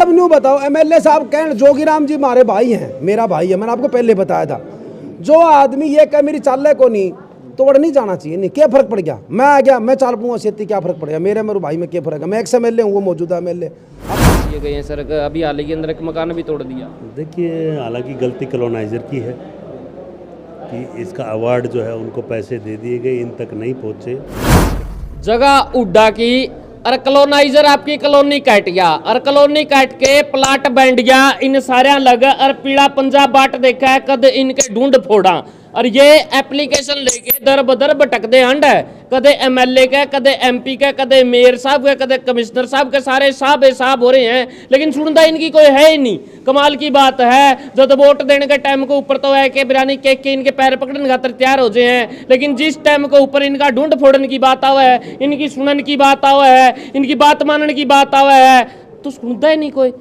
अब न्यू बताओ, एमएलए साहब कह जोगीराम जी हमारे भाई हैं, मेरा भाई है, मैंने आपको पहले बताया था। जो आदमी ये कह मेरी चाल को नहीं तो वह नहीं जाना चाहिए। नहीं क्या फर्क पड़ गया, मैं आ गया, मैं चाल पूँगा सेती, क्या फर्क पड़ गया, मेरे भाई में क्या फर्क है। मैं एक्स एमएलए हूँ, वो मौजूदा एमएलए। ये गए हैं सर, अभी हाल के अंदर एक मकान भी तोड़ दिया। देखिए, हालांकि गलती कॉलोनाइज़र की है कि इसका अवार्ड जो है उनको पैसे दे दिए गए, इन तक नहीं पहुँचे। जगह उड्डा की और कॉलोनाइजर आपकी कॉलोनी काट गया और कॉलोनी काट के प्लाट बैंड गया, इन सारे लग और पीड़ा पंजाब बाट देखा है, कद इनके ढूंढ फोड़ा और ये एप्लीकेशन लेके दर बदर भटकते हंड है, कदे एमएलए के, कदे एमपी के, कदे मेयर साहब के, कदे कमिश्नर साहब के, सारे साहब हिसाब हो रहे हैं, लेकिन सुनता इनकी कोई है ही नहीं। कमाल की बात है, जब वोट देने के टाइम को ऊपर तो है कि बिरानी केक के इनके पैर पकड़ने खातर तैयार हो जाए हैं, लेकिन जिस टाइम को ऊपर इनका ढूंढ फोड़न की बात आवा है, इनकी सुनन की बात आवा है, इनकी बात मानने की बात आवा है, तो सुनता ही नहीं कोई।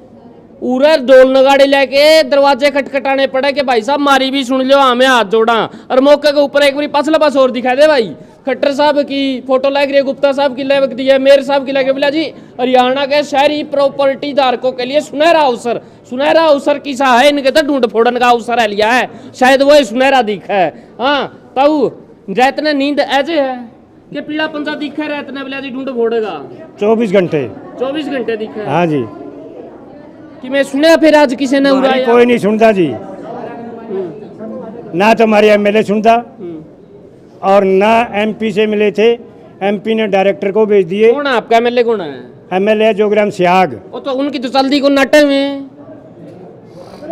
पूरा ढोल नगाड़े लेके दरवाजे खटखटाने पड़े कि भाई साहब मारी भी सुन लो, हमें हाथ जोड़ा। और मौके के ऊपर एक बार पसला बस और दिखा दे भाई, खट्टर साहब की फोटो लग रही है, गुप्ता साहब की लग रही है, मेयर साहब की लगे। बोला जी हरियाणा के शहरी प्रॉपर्टी धारकों के लिए सुनहरा अवसर, सुनहरा अवसर किसा है, इनके तो ढूंढ फोड़न का अवसर है लिया है, शायद वही सुनहरा दिखा है। हाँ तब जैतने नींद ऐसे है कि पीला पंजा दिखा रहते बोला जी ढूंढ फोड़ेगा 24 घंटे 24 घंटे दिखा है। हाँ जी, कि मैं सुना फिर आज किसी ने उड़ाया? कोई नहीं सुनता जी, ना तो हमारे एमएलए सुनता और ना एमपी से मिले थे, एमपी ने डायरेक्टर को भेज दिए। कौन है आपका एमएलए? कौन है? एमएलए जोगराम सियाग। वो तो उनकी तो चलती को नाटे में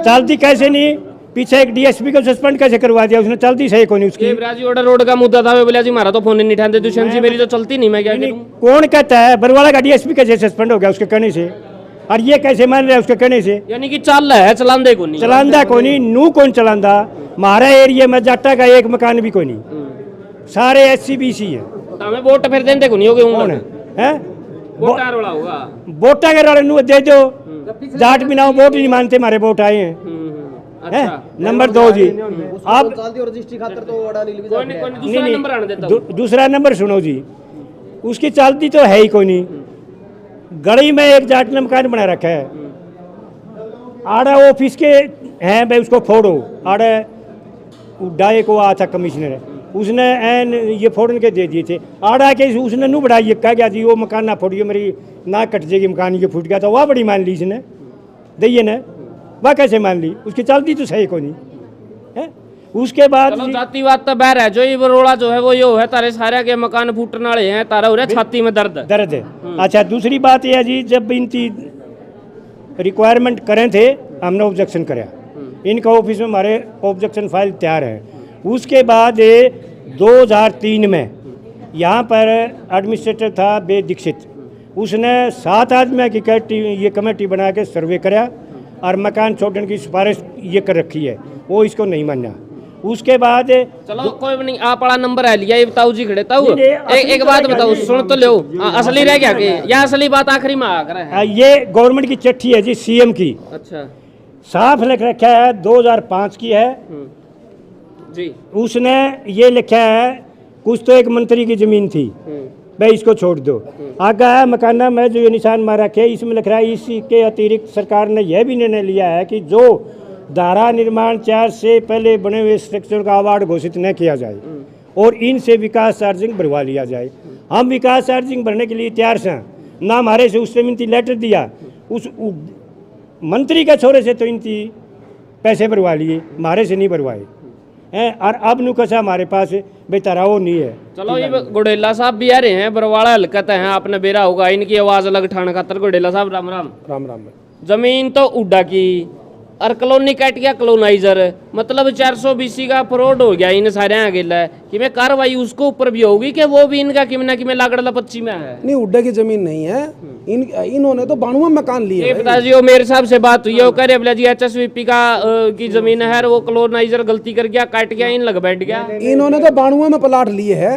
चलती कैसे नहीं, पीछे एक डीएसपी को सस्पेंड कैसे करवा दिया उसने, चलती सही को नहीं उसकी। ब्राजी ऑर्डर रोड का मुद्दा था, बोला जी हमारा तो फोन नहीं उठाते, दुष्यंत जी मेरी तो चलती नहीं, मैं क्या करूं? कौन कहता है बरवाला का डीएसपी कैसे सस्पेंड हो गया उसके कहने से, और ये कैसे मान रहे हैं उसके कहने से? यानी कि चल रहा है, चलांदे को नहीं, चलांदा को नहीं, नू कौन चलांदा? हमारा एरिया में जाटा का एक मकान भी कोई नहीं, सारे SC-BC है। हमें वोट फिर देंदे को नहीं होगे कौन है? वोटार वाला होगा, वोटा के वाले नू दे दो, जाट बिना वोट नहीं मानते, हमारे वोट आए हैं। अच्छा नंबर 2 जी, आप दूसरा नंबर सुनो जी, उसकी चलती तो है ही कोई नहीं। गड़ी में एक जाट ने मकान बना रखा है, आड़ा ऑफिस के हैं भाई, उसको फोड़ो। आड़ा उड्डाए को आया था कमिश्नर, उसने एन ये फोड़न के दे दिए थे। आड़ा के उसने नू बढ़ाई, कह गया जी वो मकान ना फोड़िए, मेरी ना कट जाएगी, मकान ये फूट गया, तो वह बड़ी मान ली इसने, दइए ना, वह कैसे मान ली? उसकी चलती तो सही को नहीं है। उसके बाद जातिवाद तो बहर है, जो ये बरोड़ा जो है वो यो है, तारे सारे के मकान फूटने वाले हैं, तारा हो रहा है छाती में दर्द है। अच्छा, दूसरी बात यह है जी, जब इनकी रिक्वायरमेंट करें थे हमने ऑब्जेक्शन कराया, इनका ऑफिस में हमारे ऑब्जेक्शन फाइल तैयार है। उसके बाद 2003 में यहाँ पर एडमिनिस्ट्रेटर था बे दीक्षित, उसने 7 आदमी की ये कमेटी बना के सर्वे कराया और मकान छोड़ने की सिफारिश ये कर रखी है, वो इसको नहीं माना। उसके बाद चलो कोई नहीं, आप बड़ा नंबर है लिया, ये बताओ जी खड़े ताऊ, एक बात बताओ, सुन तो लो, असली रह गया कि या असली बात आखिरी में आ कर है? ये गवर्नमेंट की चिट्ठी है जी, सीएम की। अच्छा, साफ लिख रखा है, 2005 की है जी। उसने ये लिखा है, कुछ तो एक मंत्री की जमीन थी भाई, इसको छोड़ दो। आगा है मकाना में जो ये निशान मार रखे, इसमें लिख रहा है इसके अतिरिक्त सरकार ने यह भी निर्णय लिया है कि जो धारा निर्माण 4 से पहले बने हुए स्ट्रक्चर का अवार्ड घोषित न किया जाए और इनसे विकास चार्जिंग भरवा लिया जाए। हम विकास चार्जिंग भरने के लिए तैयार हैं, ना हमारे से उसने इनकी लेटर दिया, उस मंत्री के छोरे से तो इनकी पैसे भरवा लिए, हमारे से नहीं भरवाए हैं। और अब नु कसा हमारे पास बेतारा वो नहीं है। चलो ये गुडेला साहब भी आ रहे हैं, बरवाड़ा हलकत है, आपने बेरा होगा, इनकी आवाज अलग ठाण खातर। गुडेला साहब राम राम। राम राम। जमीन तो उड्डा की और कॉलोनी काट गया कॉलोनाइजर, मतलब 420 का फ्रॉड हो गया इन सारे आगे कि मैं कार्रवाई उसको ऊपर भी होगी कि वो भी इनका कि मैं लागड़ला पच्ची में है? नहीं, उड्डा की जमीन नहीं है, इन्होंने तो 92 मकान लिए। पता जी वो मेरे साहब से बात हुई है, वो कह रहे जी HSVP का की जमीन है, वो कॉलोनाइजर गलती कर गया, काट गया, इन लग बैठ गया। इन्होंने तो 92 में प्लाट लिए है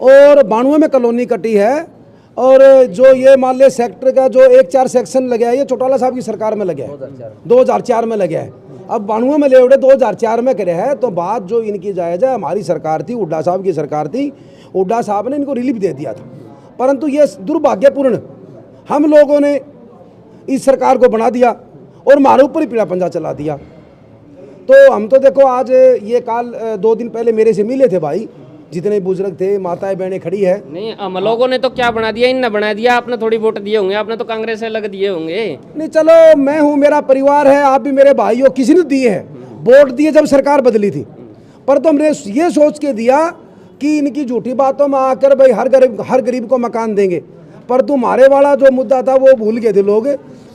और 92 में कॉलोनी कटी है। और जो ये मान लिया सेक्टर का जो 1-4 सेक्शन लगे है, ये चौटाला साहब की सरकार में लगे है, 2004 में लगे है। अब 92 में ले उड़े 2004 में करे है, तो बात जो इनकी जायज़ है, हमारी सरकार थी, हुड्डा साहब की सरकार थी, हुड्डा साहब ने इनको रिलीफ दे दिया था। परंतु ये दुर्भाग्यपूर्ण हम लोगों ने इस सरकार को बना दिया और हमारे ऊपर ही पीड़ा पंजा चला दिया। तो हम तो देखो आज ये काल 2 दिन पहले मेरे से मिले थे भाई, जितने बुजुर्ग थे, माताएं बहनें खड़ी है। नहीं, हम लोगों ने तो क्या बना दिया, इनने बना दिया। आपने थोड़ी वोट दिए होंगे, आपने तो कांग्रेस से लग दिए होंगे। नहीं चलो, मैं हूँ, मेरा परिवार है, आप भी मेरे भाई हो, किसी ने दिए है वोट दिए जब सरकार बदली थी। पर तो हमने ये सोच के दिया कि इनकी झूठी बातों में आकर भाई हर गरीब को मकान देंगे। पर तुम्हारे वाला जो मुद्दा था वो भूल गए थे लोग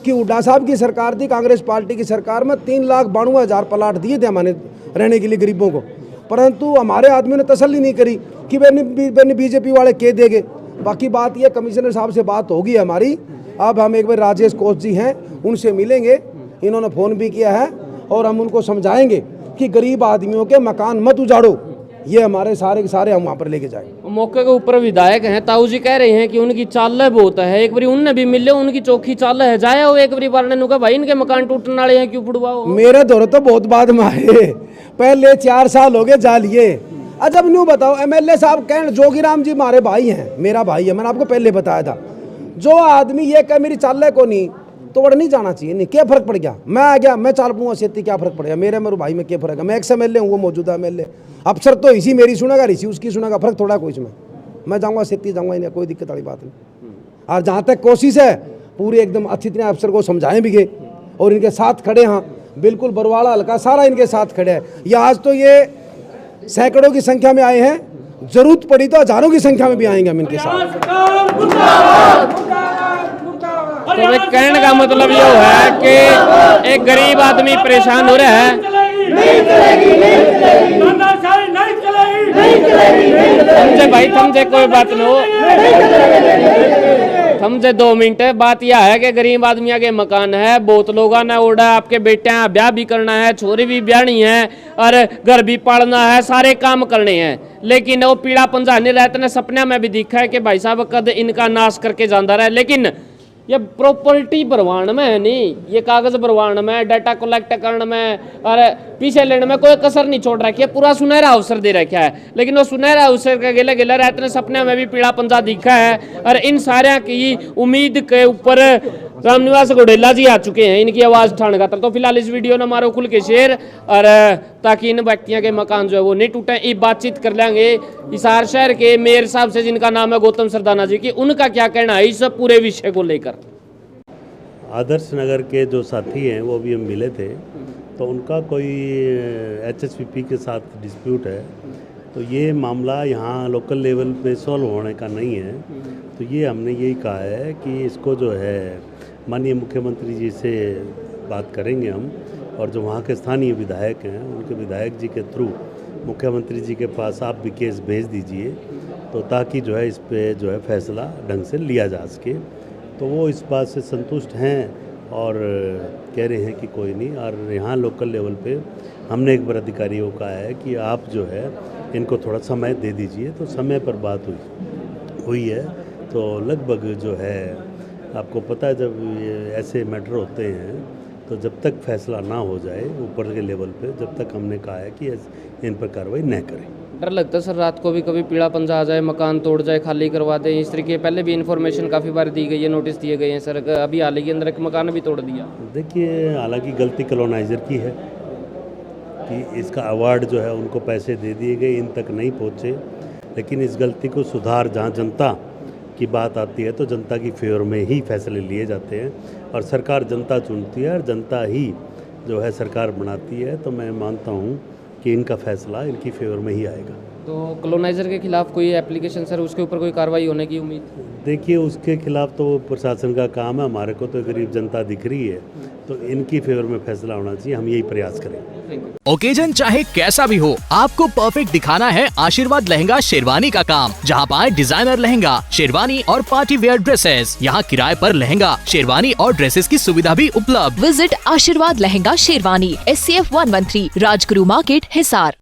कि हुड्डा साहब की सरकार थी, कांग्रेस पार्टी की सरकार में 3,92,000 प्लाट दिए थे हमारे रहने के लिए गरीबों को। परंतु हमारे आदमी ने तसल्ली नहीं करी कि मैंने बीजेपी वाले कह देंगे। बाकी बात ये, कमिश्नर साहब से बात होगी हमारी। अब हम एक बार राजेश कोच जी हैं, उनसे मिलेंगे, इन्होंने फ़ोन भी किया है, और हम उनको समझाएंगे कि गरीब आदमियों के मकान मत उजाड़ो। ये हमारे सारे के सारे हम वहाँ पर लेके जाएंगे। मौके के ऊपर विधायक हैं, ताऊ जी कह रहे हैं कि उनकी चाल बहुत है। एक बारी उनने भी मिले, उनकी चौखी चाल है, जाए हो एक बारी बार ने भाई इनके मकान टूटने वाले हैं, क्यों फुड़वाओ। मेरे दौरे तो बहुत बाद में आए, पहले 4 साल हो गए जा लिए। अब न्यू बताओ, एमएलए साहब कह, जोगीराम जी हमारे भाई हैं, मेरा भाई है, मैंने आपको पहले बताया था। जो आदमी ये कह मेरी चाल को नहीं तोड़ नहीं जाना चाहिए, नहीं क्या फर्क पड़ गया, मैं आ गया, मैं चाल पूँगा सेती, क्या फर्क पड़ेगा, मेरे भाई में क्या फर्क है। मैं एक्स-एमएलए हूँ, वो मौजूदा एमएलए। अफसर तो इसी मेरी सुनेगा, इसी उसकी सुनेगा, फर्क थोड़ा कोई इसमें। मैं जाऊँगा सेती जाऊँगा, इन्हें कोई दिक्कत वाली बात नहीं। और जहाँ तक कोशिश है पूरी एकदम अच्छी तरह अफसर को समझाएं भी गए, और इनके साथ खड़े हैं, बिल्कुल बरवाड़ा हल्का सारा इनके साथ खड़े है। या आज तो ये सैकड़ों की संख्या में आए हैं, जरूरत पड़ी तो हजारों की संख्या में भी आएंगे हम इनके साथ। तो कहने का मतलब ये है कि एक गरीब आदमी परेशान हो रहा है। समझे भाई, समझे, कोई बात नहीं हो, समझे 2 मिनट। बात यह है कि गरीब आदमियों के मकान है, बहुत लोगों ने ओढ़ा, आपके बेटे हैं, ब्याह भी करना है, छोरी भी ब्याहनी है, और घर भी पालना है, सारे काम करने हैं। लेकिन वो पीड़ा पंजा नहीं रहते ने, सपने में भी दिखा है कि भाई साहब कद इनका नाश करके जाता रहा। लेकिन ये प्रॉपर्टी भरवाण में है नहीं, ये कागज भरवाण में, डाटा कलेक्ट करने में और पीछे लेने में कोई कसर नहीं छोड़ रखी है। पूरा सुनहरा अवसर दे रखा है। लेकिन वो सुनहरा अवसर के गिले गिले रहते ने, सपने में भी पीड़ा पंजा दिखा है। और इन सारे की उम्मीद के ऊपर रामनिवास घोडेला जी आ चुके हैं, इनकी आवाज़ उठाने का। तो फिलहाल इस वीडियो ने मारो खुल के शेयर, और ताकि इन व्यक्तियों के मकान जो है वो नहीं टूटे। ये बातचीत कर लेंगे हिसार शहर के मेयर साहब से, जिनका नाम है गौतम सरदाना जी, की उनका क्या कहना है इस पूरे विषय को लेकर। आदर्श नगर के जो साथी हैं वो भी हम मिले थे, तो उनका कोई HSPP के साथ डिस्प्यूट है। तो ये मामला यहाँ लोकल लेवल पे सॉल्व होने का नहीं है। तो ये हमने यही कहा है कि इसको जो है माननीय मुख्यमंत्री जी से बात करेंगे हम, और जो वहाँ के स्थानीय विधायक हैं उनके विधायक जी के थ्रू मुख्यमंत्री जी के पास आप भी केस भेज दीजिए, तो ताकि जो है इस पे जो है फैसला ढंग से लिया जा सके। तो वो इस बात से संतुष्ट हैं और कह रहे हैं कि कोई नहीं। और यहाँ लोकल लेवल पे हमने एक बार अधिकारियों को कहा है कि आप जो है इनको थोड़ा समय दे दीजिए। तो समय पर बात हुई है। तो लगभग जो है आपको पता है, जब ये ऐसे मैटर होते हैं तो जब तक फैसला ना हो जाए ऊपर के लेवल पे, जब तक हमने कहा है कि इन पर कार्रवाई न करें। डर लगता है सर, रात को भी कभी पीड़ा पंजा आ जाए, मकान तोड़ जाए, खाली करवा दें, इस तरीके पहले भी इन्फॉर्मेशन काफ़ी बार दी गई है, नोटिस दिए गए हैं सर। अभी हाल ही के अंदर एक मकान भी तोड़ दिया। देखिए, हालांकि गलती कॉलोनाइज़र की है कि इसका अवार्ड जो है उनको पैसे दे दिए गए, इन तक नहीं पहुँचे। लेकिन इस गलती को सुधार, जहाँ जनता की बात आती है तो जनता की फेवर में ही फैसले लिए जाते हैं, और सरकार जनता चुनती है और जनता ही जो है सरकार बनाती है। तो मैं मानता हूँ कि इनका फैसला इनकी फेवर में ही आएगा। तो कॉलोनाइजर के खिलाफ कोई एप्लीकेशन सर, उसके ऊपर कोई कार्रवाई होने की उम्मीद? देखिए, उसके खिलाफ तो प्रशासन का काम है, हमारे को तो गरीब जनता दिख रही है, तो इनकी फेवर में फैसला होना चाहिए। हम यही प्रयास करेंगे। ओकेजन चाहे कैसा भी हो, आपको परफेक्ट दिखाना है आशीर्वाद लहंगा शेरवानी का काम। जहां पाए डिजाइनर लहंगा, शेरवानी और पार्टी वेयर ड्रेसेस। यहां किराए पर लहंगा, शेरवानी और ड्रेसेस की सुविधा भी उपलब्ध। विजिट आशीर्वाद लहंगा शेरवानी, SCF 113, राजगुरु मार्केट, हिसार।